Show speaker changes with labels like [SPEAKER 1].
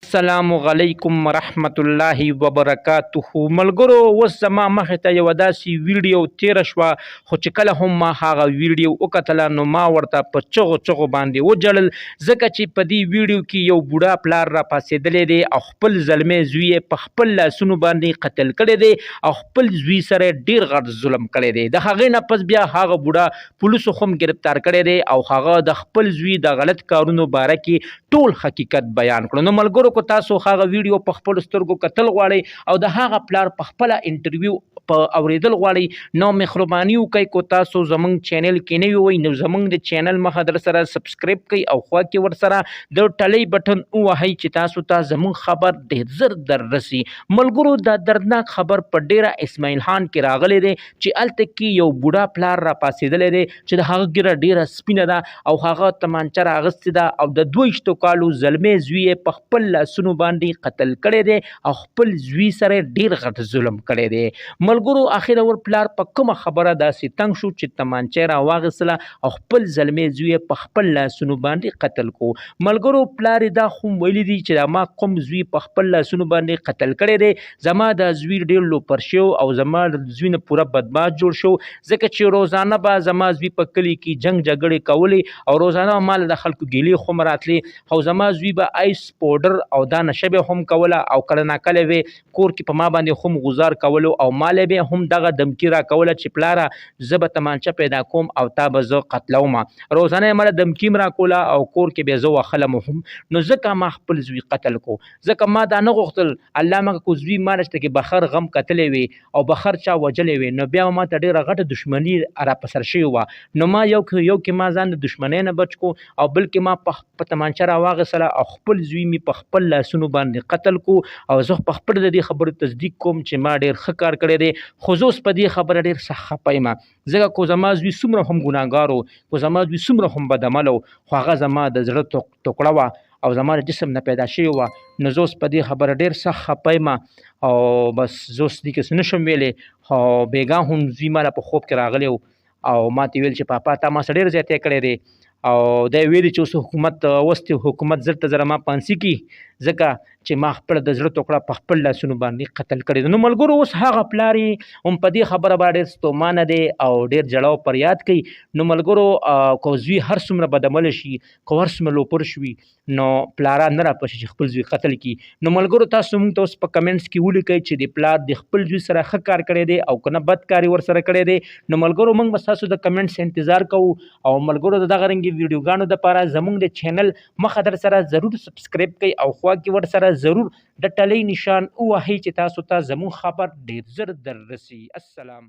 [SPEAKER 1] السلام علیکم ورحمت الله وبرکاته ملګرو اوس زما مخې ته یوه داسې ویډیو تیره شوه خو چې کله هم ما هغه ویډیو وکتله نو ما ورته په چغو باندې وجړل ځکه چې په دې ویډیو کې یو بوډا پلار را پاڅېدلی دی او خپل زلمی زوی یې په خپل لاسونو باندې قتل کړی دی او خپل زوی سره ډېر غټ ظلم کړی دی د هغې نه پس بیا هغه بوډا پولیسو هم گرفتار کړی دی او هغه د خپل زوی د غلط کارونو باره کې ټول حقیقت بیان کړو نو ملګرو کو تاسو هغه ویډیو په خپل سترګو کتل غواړئ او د هغه پلار په خپل انټرویو په اوریدل غواړئ نو مهرباني وکړئ کو تاسو زمونږ چینل کې نه وئ نو زمونږ د چینل مخه در سره سبسکرایب کړئ او خوا کې ورسره د ټلۍ بټن ووهئ چې تاسو ته زمونږ خبر ډېر زر در رسي ملګرو دا دردناک خبر په ډیره اسماعیل خان کې راغلی دی چې هلته کې یو بوډا پلار را پاڅېدلی دی چې د هغه ګیره ډیره سپینه ده او هغه تمانچه راغستې ده او د 22 کالو زلمی زوی یې په خپل لاسونو باندې قتل کړی دی او خپل زوی سره ډیر غټ ظلم کړی دی ملګرو اخر ور پلار په کومه خبره داسې تنګ شو چې تمانچه را واغستله او خپل زلمی زوی په خپل لاسونو باندې قتل کو ملګرو پلار دا خو ویلی دی چې ما کوم زوی په خپل لاسونو باندې قتل کړی دی زما د زوی ډیر لوپر شو او زما د زوی نه پوره بدماش جوړ شو ځکه چې روزانه به زما زوی په کلي کې جنگ جګړې کولې او روزانه مال د خلکو ګیلې خو راتلې او زما زوی به آیس پاوډر او دا نشه به هم کوله او کله ناکله به کور کې په ما باندې هم غزار کولو او مال به هم دغه دمکی را کوله چې پلاره زه به تمانچه پیدا کوم او تا به زه قتلوم روزانه یې مله دمکی را کوله او کور کې به زه وخلم هم نو ځکه ما خپل زوی قتل کو ځکه ما دا نه غوښتل الله مګه کو زوی ما نشته کې بخر غم قتلې وي او بخر چا وجلې وي نو بیا ما ته ډېره غټه دښمني را په سر شوې وه نو ما یو کې ما ځان د دښمنۍ نه بچ کو او بلکې ما په تمانچه را واغېستله او خپل زوی مې په خپل لاسونو باندې قتل کو او زه په خپل د دې خبرو تصدیق کوم چې ما ډېر ښه کار کړی دی خو زه اوس په دې خبره ډېر سخت خفه یم ځکه کو زما زوی څومره هم ګناهګار و کو زما زوی څومره هم بدعمله و خو هغه زما د زړه ټوکړه وه او زما د جسم نه پیدا شوې وه نو زه اوس په دې خبره ډېر سخت خفه یم او بس زه اوس دې کې څه نشم ویلی خو بېګا هم زوی ماله په خوب کې راغلی او ما ته ویل چې پاپا تا ما څه ډېر زیاتی کړی دی او دا ویلي چې اوس حکومت وستې حکومت زر ته زره ما پانسي کړي ځکه چې ما خپله د زړه ټوکړه په خپل لاسونو باندې قتل کړې ده نو ملګرو اوس هغه پلار یې هم په دې خبره باندې ډېر ستومانه دی او ډېر ژړا او فریاد کوي نو ملګرو که زوی هر څومره بدعمله شي که هر څومره لوپر شوي نو پلاران نه راپشي چې خپل زوی قتل کړي نو ملګرو تاسو موږ ته اوس په کمنټس کې ولیکئ چې د پلار د خپل زوی سره ښه کار کړی دی او که نه بد کار یې ورسره کړی دی نو ملګرو موږ به ستاسو د کمنټس انتظار کوو او ملګرو د دغه رنګې ویډیوګانو دپاره زموږ د چینل مخه در سره ضرور سبسکرایب کړئ او خوا کې ورسره ضرور د ټلۍ نشان ووهئ چې تاسو ته زموږ خبر ډېر زر در رسي السلام